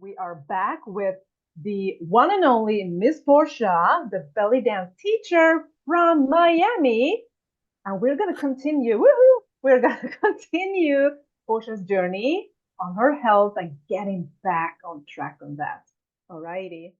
We are back with the one and only Miss Portia, the belly dance teacher from Miami. And we're going to continue, woohoo, we're going to continue Portia's journey on her health and getting back on track on that. All righty.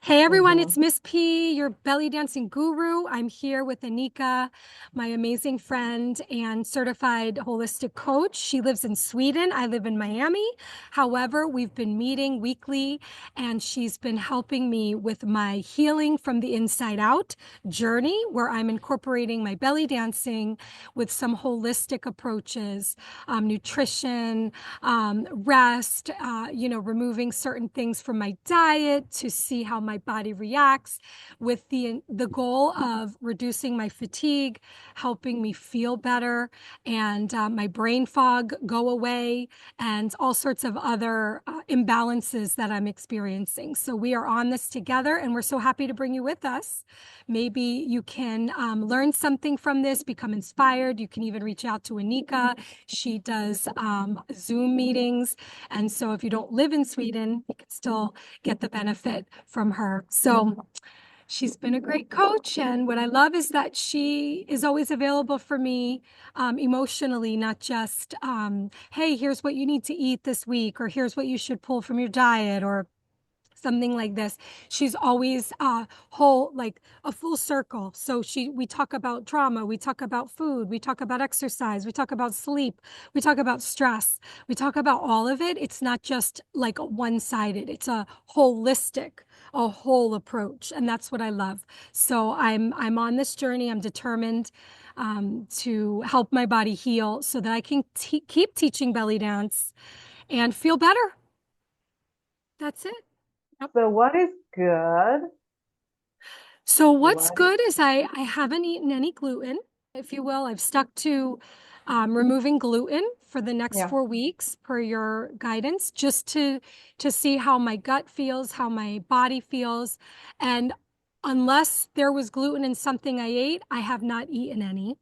Hey everyone, Mm-hmm. it's Miss P, your belly dancing guru. I'm here with Anika, my amazing friend and certified holistic coach. She lives in Sweden. I live in Miami. However, we've been meeting weekly and she's been helping me with my healing from the inside out journey, where I'm incorporating my belly dancing with some holistic approaches, nutrition, rest, removing certain things from my diet to see how my body reacts, with the goal of reducing my fatigue, helping me feel better, and my brain fog go away, and all sorts of other imbalances that I'm experiencing. So we are on this together, and we're so happy to bring you with us. Maybe you can learn something from this, become inspired. You can even reach out to Anika. She does Zoom meetings. And so if you don't live in Sweden, you can still get the benefit from her. So she's been a great coach. And what I love is that she is always available for me emotionally, not just, hey, here's what you need to eat this week, or here's what you should pull from your diet, or something like this. She's always whole, like a full circle. So we talk about trauma, we talk about food, we talk about exercise, we talk about sleep, we talk about stress, we talk about all of it. It's not just like one-sided. It's a holistic, a whole approach, and that's what I love. So I'm on this journey. I'm determined to help my body heal so that I can keep teaching belly dance and feel better. That's it. Yep. So, what is good? So what's What is good is I haven't eaten any gluten, if you will. I've stuck to removing gluten for the next yeah. 4 weeks per your guidance, just to see how my gut feels, how my body feels. And unless there was gluten in something I ate, I have not eaten any.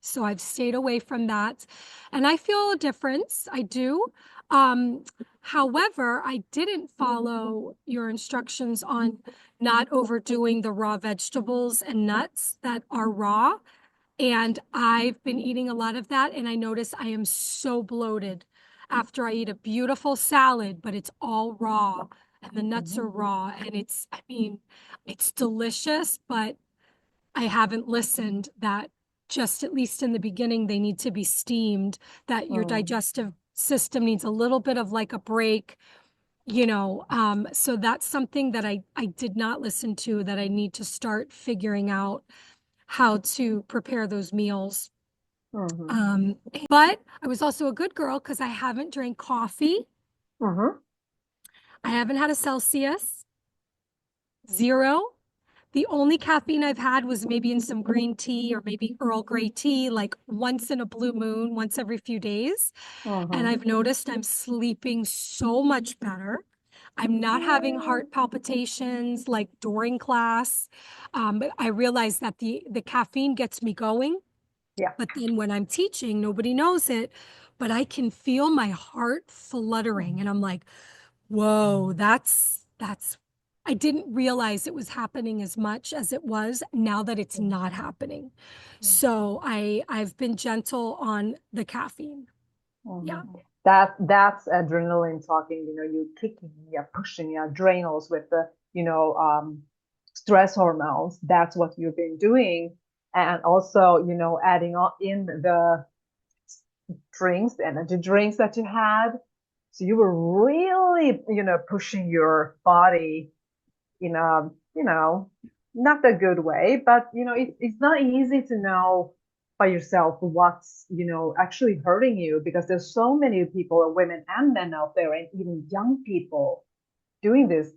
So I've stayed away from that. And I feel a difference. I do. Um, However, I didn't follow your instructions on not overdoing the raw vegetables and nuts that are raw. And I've been eating a lot of that. And I notice I am so bloated after I eat a beautiful salad, but it's all raw and the nuts are raw. And I mean, it's delicious, but I haven't listened that just at least in the beginning, they need to be steamed, that your Mm. digestive system needs a little bit of like a break, so that's something that I did not listen to, that I need to start figuring out how to prepare those meals. Mm-hmm. Um, but I was also a good girl because I haven't drank coffee. Mm-hmm. I haven't had a Celsius, zero. The only caffeine I've had was maybe in some green tea or maybe Earl Grey tea, like once in a blue moon, once every few days. And Mm-hmm. I've noticed I'm sleeping so much better. I'm not having heart palpitations like during class. But I realize that the caffeine gets me going. Yeah. But then when I'm teaching, nobody knows it, but I can feel my heart fluttering. And I'm like, whoa, that's I didn't realize it was happening as much as it was now that it's not happening. So I've been gentle on the caffeine. Mhm. Yeah. That's adrenaline talking. You're kicking, you're pushing, you're adrenals with the stress hormones. That's what you've been doing, and also adding on in the drinks, the energy drinks that you had. So you were really pushing your body in a not a good way, but it's not easy to know by yourself what's actually hurting you, because there's so many people, women and men out there, and even young people doing this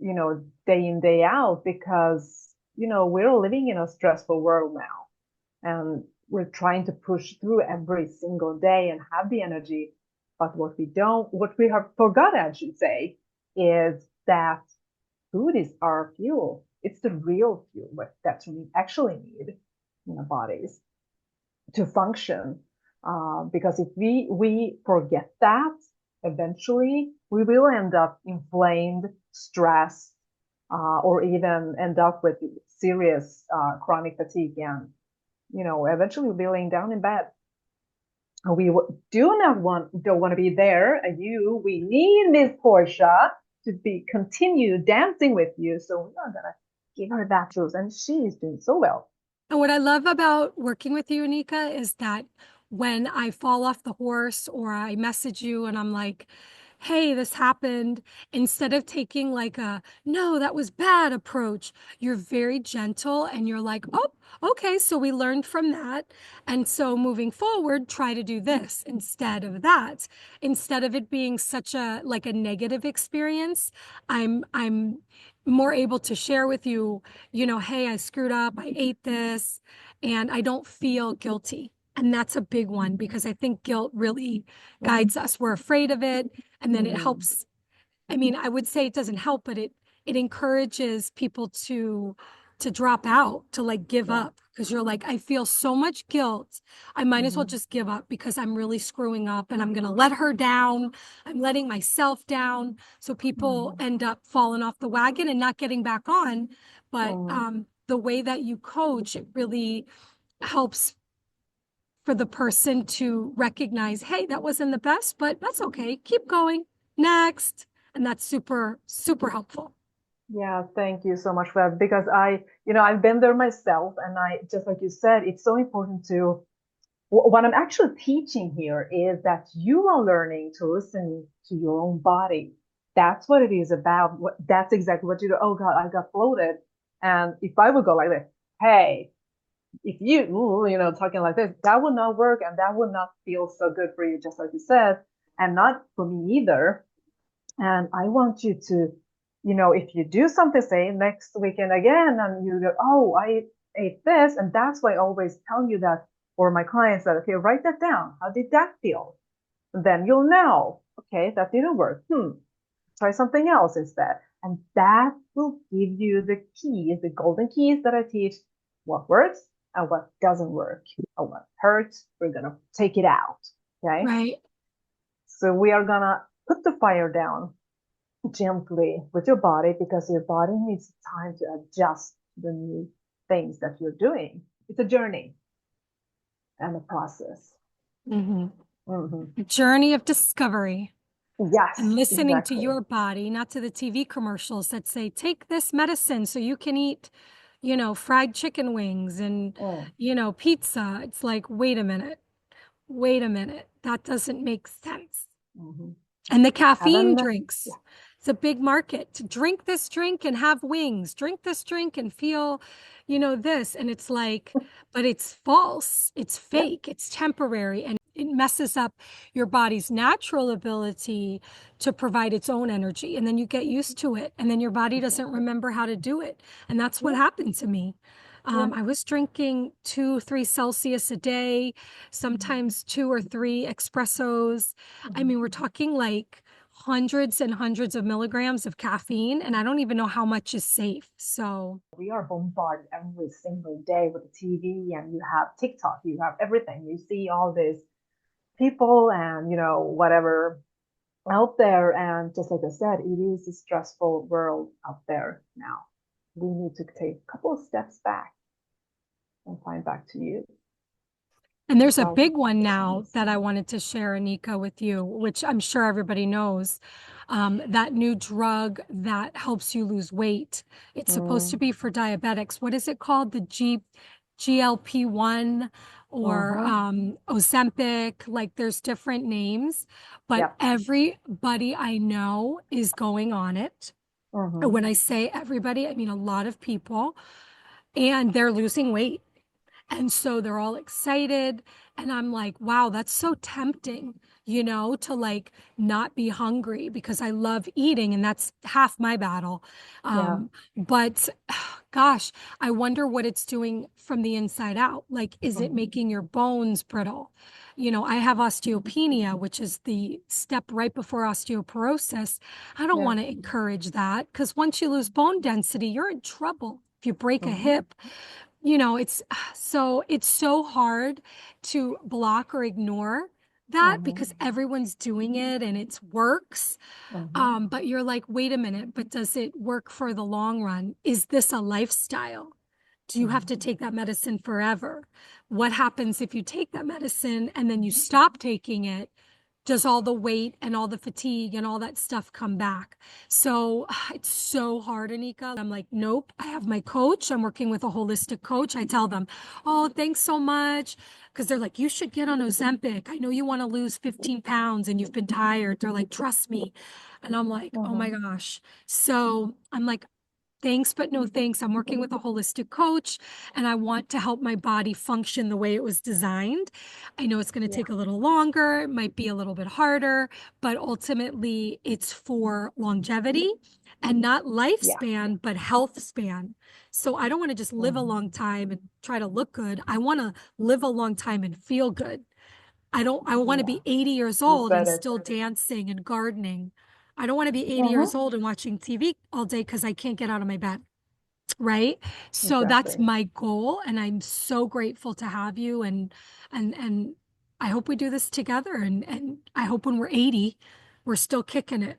day in day out, because we're living in a stressful world now, and we're trying to push through every single day and have the energy. But what we have forgot, I should say, is that food is our fuel. It's the real fuel that we actually need in our bodies to function. Because if we forget that, eventually we will end up inflamed, stressed, or even end up with serious chronic fatigue, and eventually we'll be laying down in bed. We do not don't want to be there. We need Miss Portia to be continue dancing with you. So we are gonna give her that juice, and she is doing so well. And what I love about working with you, Anika, is that when I fall off the horse or I message you and I'm like, hey, this happened, instead of taking like a no, that was bad approach, you're very gentle and you're like, oh, okay, so we learned from that. And so moving forward, try to do this instead of that. Instead of it being such a like a negative experience, I'm more able to share with you, hey, I screwed up, I ate this, and I don't feel guilty. And that's a big one because I think guilt really guides us. We're afraid of it, and then it Mm, helps. I mean, I would say it doesn't help, but it encourages people to drop out, to like give yeah. up because you're like, I feel so much guilt. I might as well Hmm. just give up because I'm really screwing up and I'm going to let her down. I'm letting myself down. So people Hmm. end up falling off the wagon and not getting back on. But Hmm. the way that you coach, it really helps for the person to recognize, hey, that wasn't the best, but that's okay. Keep going. Next. And that's super, super helpful. Yeah, thank you so much for that because I've been there myself, and I just like you said, it's so important to what I'm actually teaching here is that you are learning to listen to your own body. That's what it is about. That's exactly what you do. Oh God, I got bloated. And if I would go like this, hey, if talking like this, that would not work and that would not feel so good for you, just like you said, and not for me either. And I want you to, if you do something, say next weekend again, and you go, oh, I ate this. And that's why I always tell you that, or my clients that, okay, write that down. How did that feel? And then you'll know, okay, that didn't work. Try something else instead. And that will give you the keys, the golden keys that I teach, what works and what doesn't work, and what hurts. We're going to take it out. Okay. Right. So we are going to put the fire down gently with your body because your body needs time to adjust to the new things that you're doing. It's a journey and a process. Mm-hmm. Hmm. A journey of discovery and Yes, listening to exactly. your body, not to the TV commercials that say, take this medicine so you can eat, fried chicken wings and, Mm. pizza. It's like, wait a minute. Wait a minute. That doesn't make sense. Hmm. And the caffeine Haven't, drinks. yeah. It's a big market to drink this drink and have wings, drink this drink and feel, this. And it's like, but it's false, it's Yep. fake, it's temporary, and it messes up your body's natural ability to provide its own energy. And then you get used to it, and then your body doesn't Exactly. remember how to do it. And that's what Yep. happened to me. Yep. I was drinking 2, 3 Celsius a day, sometimes 2 or 3 espressos. I Mhm. mean, we're talking like hundreds and hundreds of milligrams of caffeine, and I don't even know how much is safe. So, We are bombarded every single day with the TV, and you have TikTok, you have everything. You see all these people and, whatever out there. And just like I said, it is a stressful world out there now. We need to take a couple of steps back and find back to you. and there's It's a all big one it's now honest. that I wanted to share, Anika, with you, which I'm sure everybody knows. That new drug that helps you lose weight. It's supposed to Mm. be for diabetics. What is it called? The GLP-1 or Uh-huh. Ozempic? Like there's different names, but Yep. everybody I know is going on it. Mm-hmm. When I say everybody, I mean a lot of people, and they're losing weight. And so they're all excited. And I'm like, wow, that's so tempting, to like not be hungry because I love eating and that's half my battle. Yeah. But gosh, I wonder what it's doing from the inside out. Like, is it Mm-hmm. making your bones brittle? I have osteopenia, which is the step right before osteoporosis. I don't Yeah. want to encourage that because once you lose bone density, you're in trouble. If you break a Mm-hmm. hip, it's so hard to block or ignore that Mm-hmm. because everyone's doing it and it works. Mm-hmm. But you're like, wait a minute, but does it work for the long run? Is this a lifestyle? Do you have to take that medicine forever? What happens if you take that medicine and then you stop taking it? Does all the weight and all the fatigue and all that stuff come back? So it's so hard, Anika. I'm like, nope, I have my coach. I'm working with a holistic coach. I tell them, oh, thanks so much. Because they're like, you should get on Ozempic. I know you want to lose 15 pounds and you've been tired. They're like, trust me. And I'm like, oh my Mm-hmm. gosh. So I'm like, thanks, but no thanks. I'm working with a holistic coach and I want to help my body function the way it was designed. I know it's going to Yeah. take a little longer, it might be a little bit harder, but ultimately it's for longevity and not Yeah. lifespan, but health span. So I don't want to just live a Mm-hmm. long time and try to look good. I want to live a long time and feel good. I want to Yeah. be 80 years You old said and it. still dancing and gardening. I don't want to be 80 Mm-hmm. years old and watching TV all day because I can't get out of my bed. Right. So that's Exactly. my goal. And I'm so grateful to have you. And I hope we do this together. And I hope when we're 80, we're still kicking it.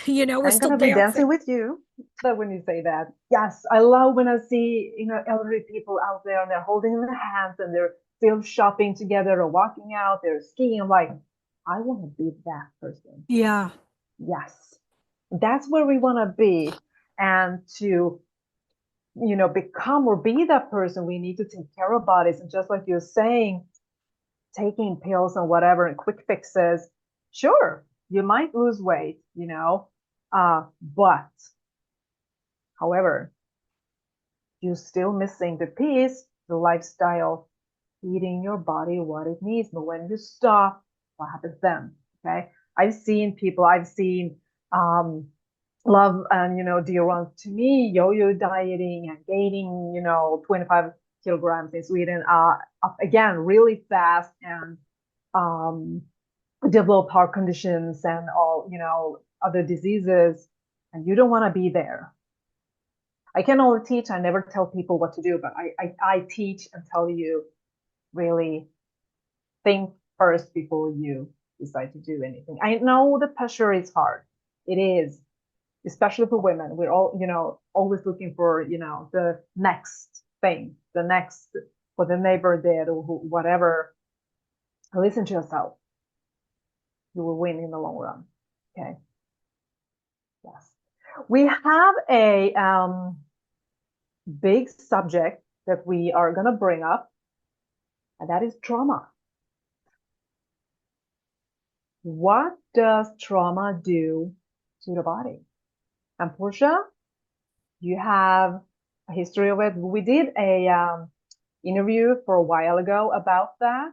We're I'm still gonna be dancing. dancing with you. But when you say that, yes, I love when I see, elderly people out there and they're holding their hands and they're still shopping together or walking out, they're skiing. I'm like, I want to be that person. Yeah. Yes, that's where we want to be. And to, become or be that person, we need to take care of bodies. And just like you're saying, taking pills and whatever and quick fixes, sure, you might lose weight, but however, you're still missing the piece, the lifestyle, feeding your body what it needs. But when you stop, what happens then? Okay. I've seen um, love and, dear ones to me, yo-yo dieting and gaining, 25 kilograms in Sweden, up again really fast and um, develop heart conditions and all, other diseases. And you don't want to be there. I can only teach. I never tell people what to do, but I teach and tell you really think first before you decide to do anything. I know the pressure is hard. It is, especially for women. We're all, always looking for, the next thing, the next, what the neighbor did or whatever. Listen to yourself. You will win in the long run. Okay. Yes. We have a big subject that we are going to bring up, and that is trauma. What does trauma do to the body? And Portia, you have a history of it. We did a interview for a while ago about that.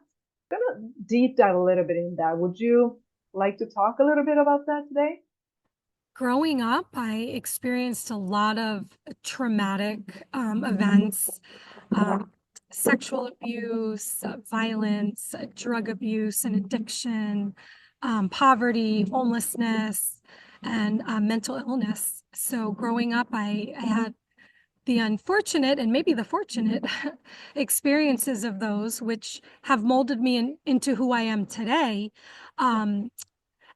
I'm gonna deep dive a little bit in that. Would you like to talk a little bit about that today? Growing up, I experienced a lot of traumatic events, um, sexual abuse, violence, drug abuse, and addiction, poverty, homelessness, and mental illness. So, growing up, I had the unfortunate and maybe the fortunate experiences of those, which have molded me into who I am today. Yeah. Um,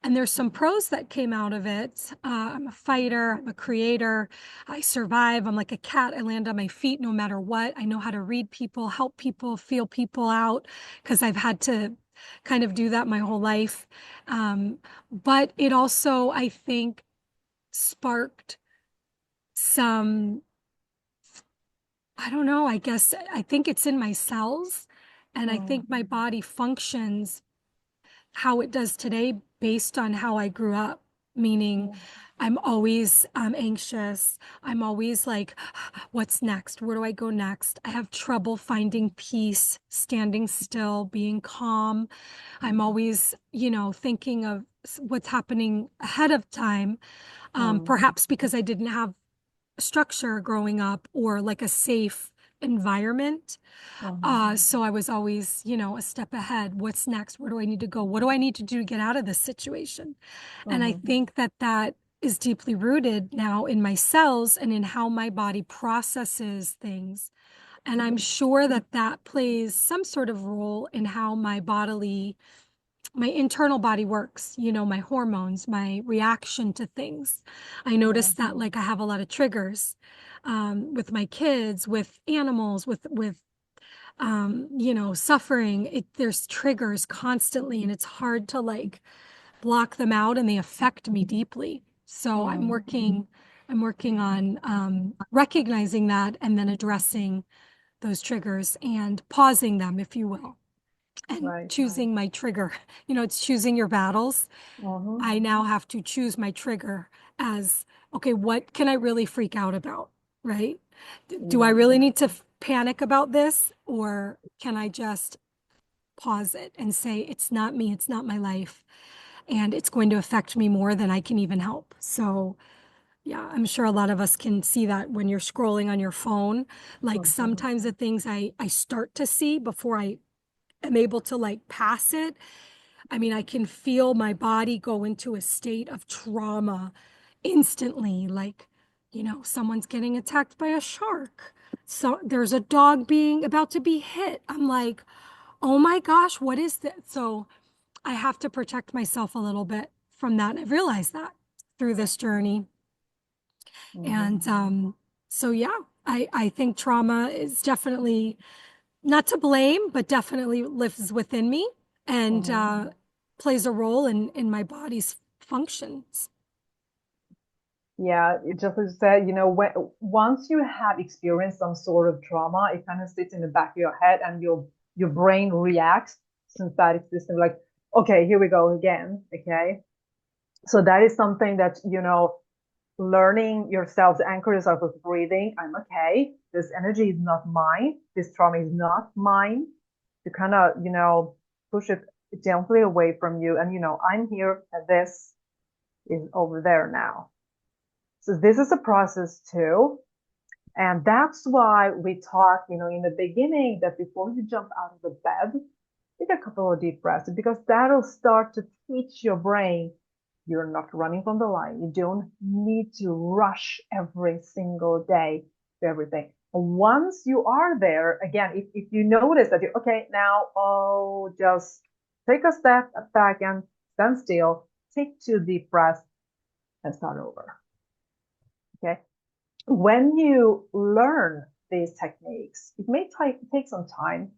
and there's some pros that came out of it. I'm a fighter, I'm a creator, I survive. I'm like a cat. I land on my feet no matter what. I know how to read people, help people, feel people out, because I've had to kind of do that my whole life. But it also, I think, sparked some, I don't know, I think it's in my cells. And I Mm, think my body functions how it does today based on how I grew up, meaning mm, I'm always anxious. I'm always like, what's next? Where do I go next? I have trouble finding peace, standing still, being calm. I'm always, thinking of what's happening ahead of time, mm, perhaps because I didn't have structure growing up or like a safe environment. mhm, So I was always, a step ahead. What's next? Where do I need to go? What do I need to do to get out of this situation? And I mhm, think that that is deeply rooted now in my cells and in how my body processes things. And I'm sure that that plays some sort of role in how my bodily my internal body works, you know, my hormones, my reaction to things. I noticed that like I have a lot of triggers with my kids, with animals, with you know, suffering. There's triggers constantly, and it's hard to like block them out, and they affect me deeply. So I'm working on recognizing that and then addressing those triggers and pausing them, if you will, and Right. choosing my trigger. You know, it's choosing your battles. Mm-hmm. I now have to choose my trigger as, okay, what can I really freak out about? Right? Do I really Exactly. need to panic about this, or can I just pause it and say, it's not me, it's not my life, and it's going to affect me more than I can even help? So, yeah, I'm sure a lot of us can see that when you're scrolling on your phone. Like sometimes the things I start to see before I am able to like pass it, I mean, I can feel my body go into a state of trauma instantly. Like, you know, someone's getting attacked by a shark. So there's a dog being about to be hit. I'm like, oh my gosh, what is this? So I have to protect myself a little bit from that. I've realized that through this journey. Mm-hmm. And so, yeah, I think trauma is definitely not to blame, but definitely lives within me and Mm-hmm. plays a role in my body's functions. Yeah, it just as you said, once you have experienced some sort of trauma, it kind of sits in the back of your head and your brain reacts sympathetic system like, okay, here we go again. Okay. So that is something that, learning yourself to anchor yourself with breathing. I'm okay. This energy is not mine. This trauma is not mine. To kind of, push it gently away from you. And, I'm here and this is over there now. So this is a process too. And that's why we talk, in the beginning that before you jump out of the bed, take a couple of deep breaths because that'll start to teach your brain you're not running from the line. You don't need to rush every single day to everything. And once you are there, again, if you notice that you're okay now, oh, just take a step back and stand still, take 2 deep breaths and start over. Okay. When you learn these techniques, it may take some time,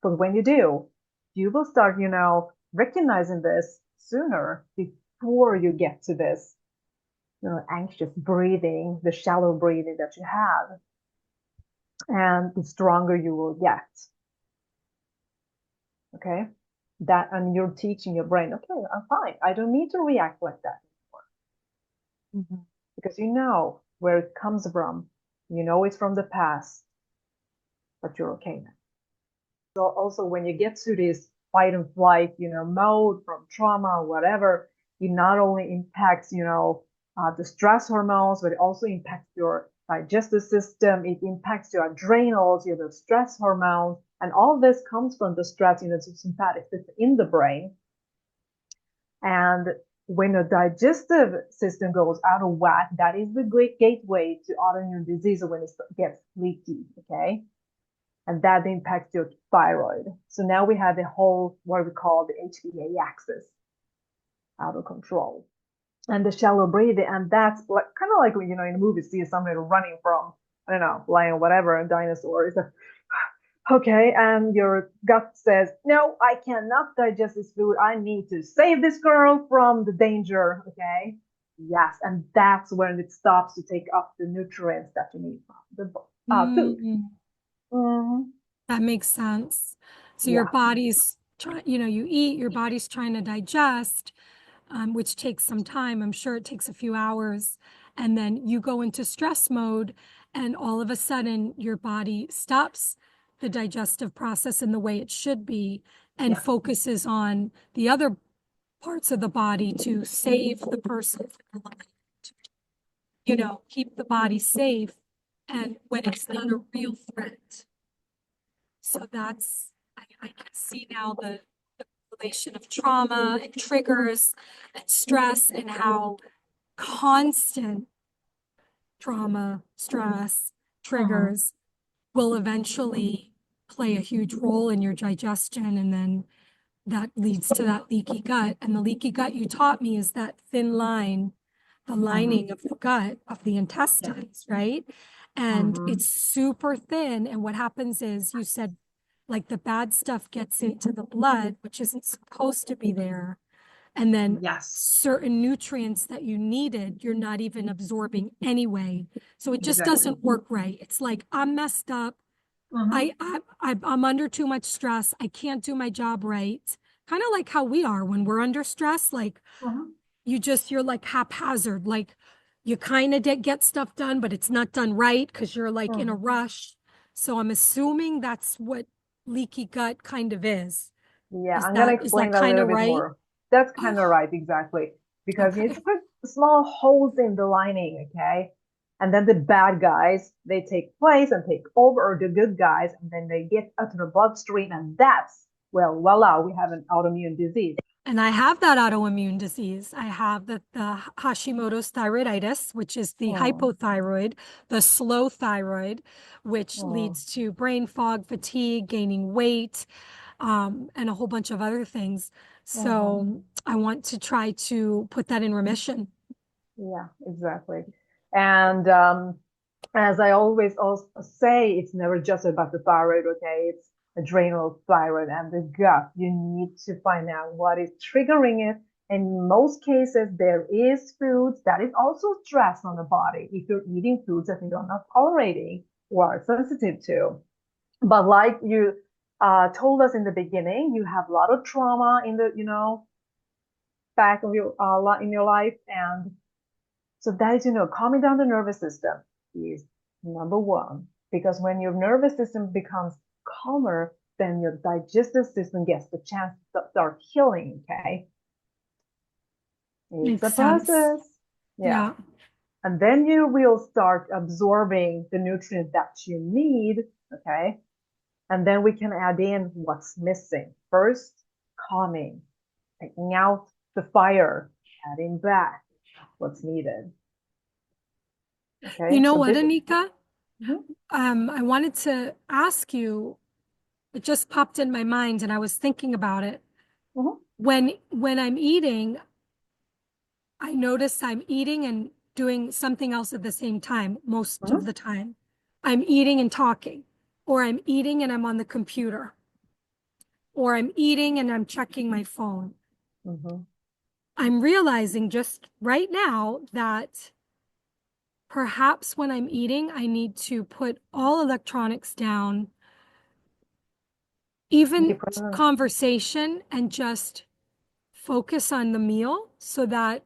but when you do, you will start, recognizing this sooner before you get to this, anxious breathing, the shallow breathing that you have, and the stronger you will get. Okay. And you're teaching your brain, okay, I'm fine. I don't need to react like that anymore. Mm-hmm. Because you know where it comes from. You know it's from the past, but you're okay now. So also when you get to this fight and flight, mode from trauma or whatever, it not only impacts, the stress hormones, but it also impacts your digestive system. It impacts your adrenals, the stress hormones, and all this comes from the stress, the sympathetic system in the brain. And when the digestive system goes out of whack, that is the great gateway to autoimmune disease when it gets leaky. Okay. And that impacts your thyroid. So now we have the whole, what we call the HPA axis out of control. And the shallow breathing, and that's like, kind of like when, in the movie, see somebody running from, I don't know, lion, whatever, a dinosaur. It's like, okay, and your gut says, no, I cannot digest this food. I need to save this girl from the danger. Okay. Yes. And that's when it stops to take up the nutrients that you need from the food. Mm, Mm-hmm. that makes sense. So your Yeah. body's trying, you know, you eat, your body's trying to digest, which takes some time. I'm sure it takes a few hours. And then you go into stress mode, and all of a sudden your body stops the digestive process in the way it should be and Yeah. focuses on the other parts of the body to save the person, you know, keep the body safe, and when it's not a real threat. So I can see now the relation of trauma and triggers and stress, and how constant trauma, stress, triggers will eventually play a huge role in your digestion, and then that leads to that leaky gut. And the leaky gut you taught me is that thin line, the lining of the gut, of the intestines, right? And Mm-hmm. it's super thin. And what happens is you said like the bad stuff gets into the blood, which isn't supposed to be there. And then Yes, certain nutrients that you needed, you're not even absorbing anyway. So it just exactly. doesn't work right. It's like I'm messed up. Mm-hmm. I'm under too much stress. I can't do my job right. Kind of like how we are when we're under stress. Like Mm-hmm. you're like haphazard. Like you kind of get stuff done, but it's not done right because you're like in a Mm-hmm. rush. So I'm assuming that's what leaky gut kind of is. Yeah, Is I'm gonna that explain that a kind little of bit right? more. That's Oh, kind of right, exactly. Because you need to okay. put small holes in the lining, okay? And then the bad guys, they take place and take over, or the good guys, and then they get into the bloodstream, and that's, well, voila, we have an autoimmune disease. And I have that autoimmune disease. I have the Hashimoto's thyroiditis, which is the Mm, hypothyroid, the slow thyroid, which mm, leads to brain fog, fatigue, gaining weight, and a whole bunch of other things. mhm. So I want to try to put that in remission. Yeah, exactly. And as I always also say, it's never just about the thyroid, okay? It's adrenal, thyroid, and the gut. You need to find out what is triggering it. In most cases, there is foods that is also stress on the body if you're eating foods that you're not tolerating or are sensitive to. But like you told us in the beginning, you have a lot of trauma in the, back of your in your life, and so that is, calming down the nervous system is number one. Because when your nervous system becomes calmer, then your digestive system gets the chance to start healing. Okay. It's a Makes sense. process. Yeah. Yeah. And then you will start absorbing the nutrients that you need. Okay. And then we can add in what's missing. First, calming, taking out the fire, adding back what's needed. You Okay. know So what, this. Anika? Mhm, I wanted to ask you, it just popped in my mind and I was thinking about it. mhm, When I'm eating, I notice I'm eating and doing something else at the same time most of mhm. the time. I'm eating and talking, or I'm eating and I'm on the computer, or I'm eating and I'm checking my phone. Mhm. I'm realizing just right now that perhaps when I'm eating, I need to put all electronics down, Be even present. conversation, and just focus on the meal so that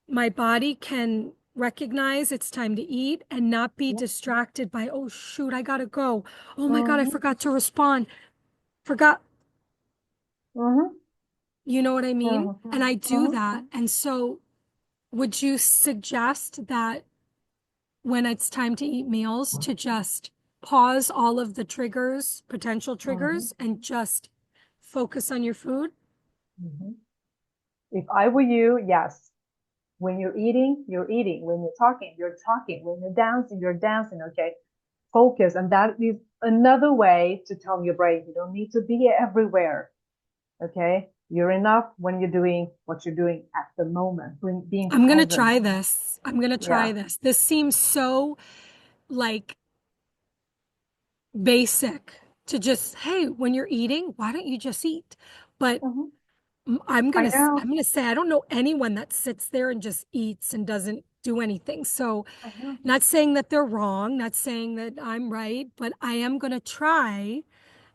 my body can recognize it's time to eat and not be Yeah. distracted by, oh, shoot, I gotta go. Oh my God, I Mhm. forgot to respond. Forgot, Mhm. you know what I mean? Mhm. And I do Mhm. that. And so, would you suggest that when it's time to eat meals, to just pause all of the triggers, potential Mhm. triggers, and just focus on your food? Mhm. If I were you, yes. When you're eating, you're eating. When you're talking, you're talking. When you're dancing, you're dancing. Okay. Focus. And that is another way to tell your brain you don't need to be everywhere. Okay. You're enough when you're doing what you're doing at the moment, being I'm gonna present. try this. I'm gonna try Yeah. this. This seems so like basic to just, hey, when you're eating, why don't you just eat? But Mhm. I'm I gonna know. I'm gonna say I don't know anyone that sits there and just eats and doesn't do anything. So, I know. not saying that they're wrong, not saying that I'm right, but I am gonna try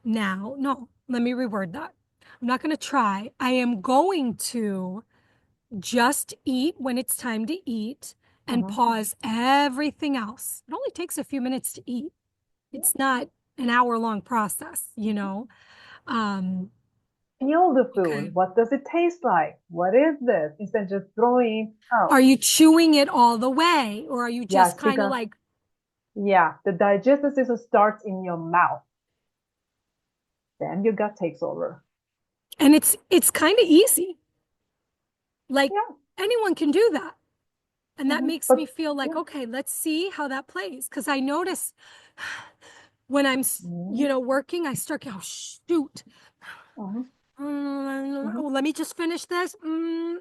now. No, let me reword that. I'm not gonna try. I am going to just eat when it's time to eat and Mhm. pause everything else. It only takes a few minutes to eat. Yeah. It's not an hour long process, you know? Um, Feel the okay. food. What does it taste like? What is this? Instead of just throwing Are out. you chewing it all the way? Or are you just Yes, kind of because like, yeah, the digestive system starts in your mouth. Then your gut takes over. and it's kind of easy. Like Yeah. anyone can do that. And that makes me But feel like, yeah. okay, let's see how that plays. Because I notice when I'm, Mhm. working, I start, oh, shoot. Mhm. Hmm. well, let me just finish this. Hmm.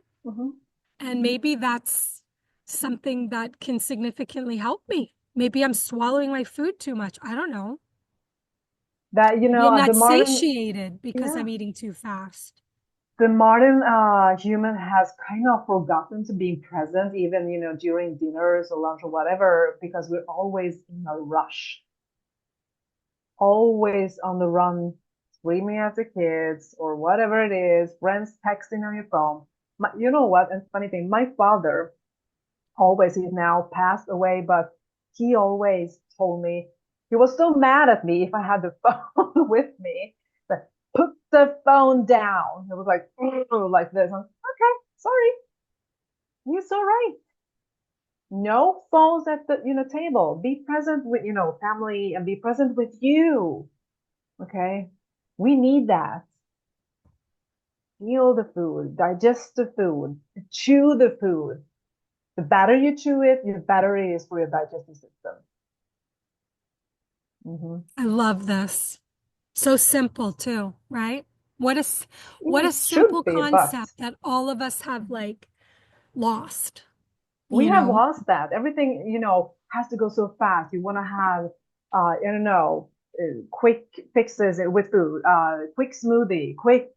And maybe that's something that can significantly help me. Maybe I'm swallowing my food too much. I don't know. That, Maybe I'm the not modern, satiated because yeah, I'm eating too fast. the modern human has kind of forgotten to be present, even, during dinners or lunch or whatever, because we're always in a rush, always on the run, screaming at the kids or whatever it is, friends texting on your phone. You know what? And funny thing, my father always, he's now passed away, but he always told me, he was so mad at me if I had the phone with me, but put the phone down. It was like, like this. I'm, okay, sorry. You're so right. No phones at the, table. Be present with, family, and be present with you. Okay. We need that. Feel the food, digest the food, chew the food. The better you chew it, the better it is for your digestive system. Hmm. I love this. So simple too, right? What a It simple should be, but concept that all of us have like lost, we you have know? lost that. Everything, has to go so fast. You want to have, I don't know, quick fixes with food, quick smoothie, quick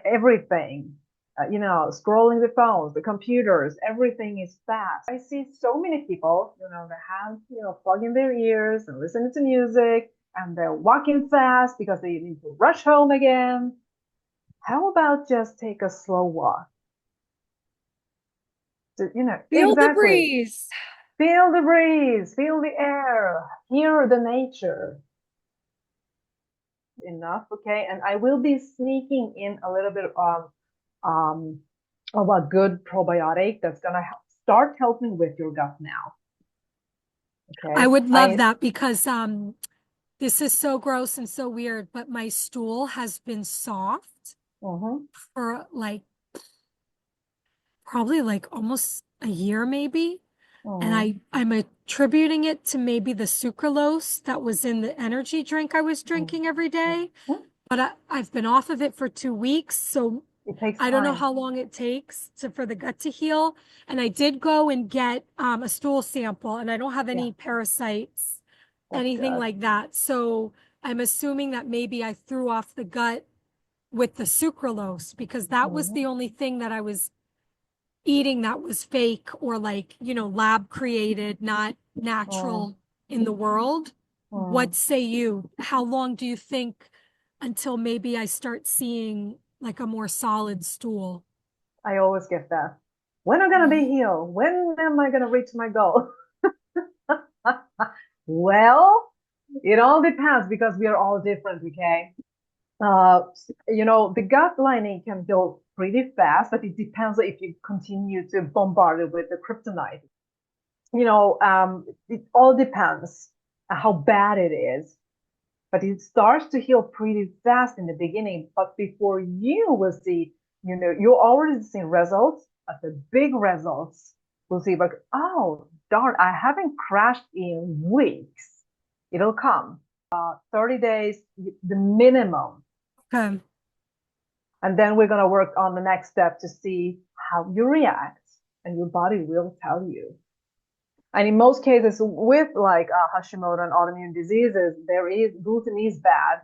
everything. Scrolling the phones, the computers, everything is fast. I see so many people, that have, plug in their ears and listening to music, and they're walking fast because they need to rush home again. How about just take a slow walk? Feel the Exactly. breeze. Feel the breeze, feel the air, hear the nature. Enough, okay? And I will be sneaking in a little bit um, of a good probiotic that's gonna start helping with your gut now. I Okay. would love that because this is so gross and so weird, but my stool has been soft Mhm, for like probably like almost a year maybe. And mhm, I'm attributing it to maybe the sucralose that was in the energy drink I was mhm, drinking every day. mhm. But I've been off of it for 2 weeks, so It takes I don't know time. how long it takes for the gut to heal. And I did go and get a stool sample, and I don't have Yeah, any parasites, that's anything good. like that. So I'm assuming that maybe I threw off the gut with the sucralose because that was Mhm, the only thing that I was eating that was fake or like, lab created, not mhm, natural in the world. What mhm. say you? How long do you think until maybe I start seeing like a more solid stool? I always get that. When am I gonna be healed? When am I gonna reach my goal? Well, it all depends because we are all different, okay? Uh, the gut lining can go pretty fast, but it depends if you continue to bombard it with the kryptonite. It all depends how bad it is, but it starts to heal pretty fast in the beginning. But before you will see, you already see results, but the big results will see like, oh, darn, I haven't crashed in weeks. It'll come. 30 days, the minimum. Okay. And then we're going to work on the next step to see how you react, and your body will tell you. And in most cases, with like Hashimoto and autoimmune diseases, there is gluten is bad.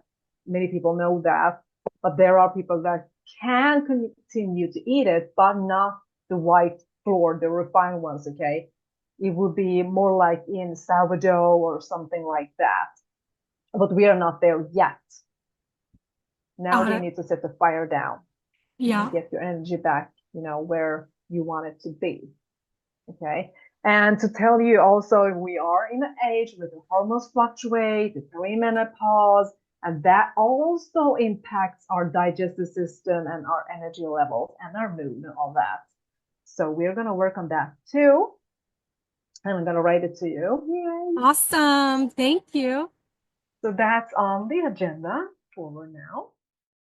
Many people know that, but there are people that can continue to eat it, but not the white flour, the refined ones. Okay, it would be more like in sourdough or something like that. But we are not there yet. Now Got you it. need to set the fire down and Yeah. get your energy back, where you want it to be. Okay. And to tell you also, we are in an age where the hormones fluctuate, the perimenopause, and that also impacts our digestive system and our energy levels and our mood and all that. So we're going to work on that too. And I'm going to write it to you. Yay. Awesome. Thank you. So that's on the agenda for now.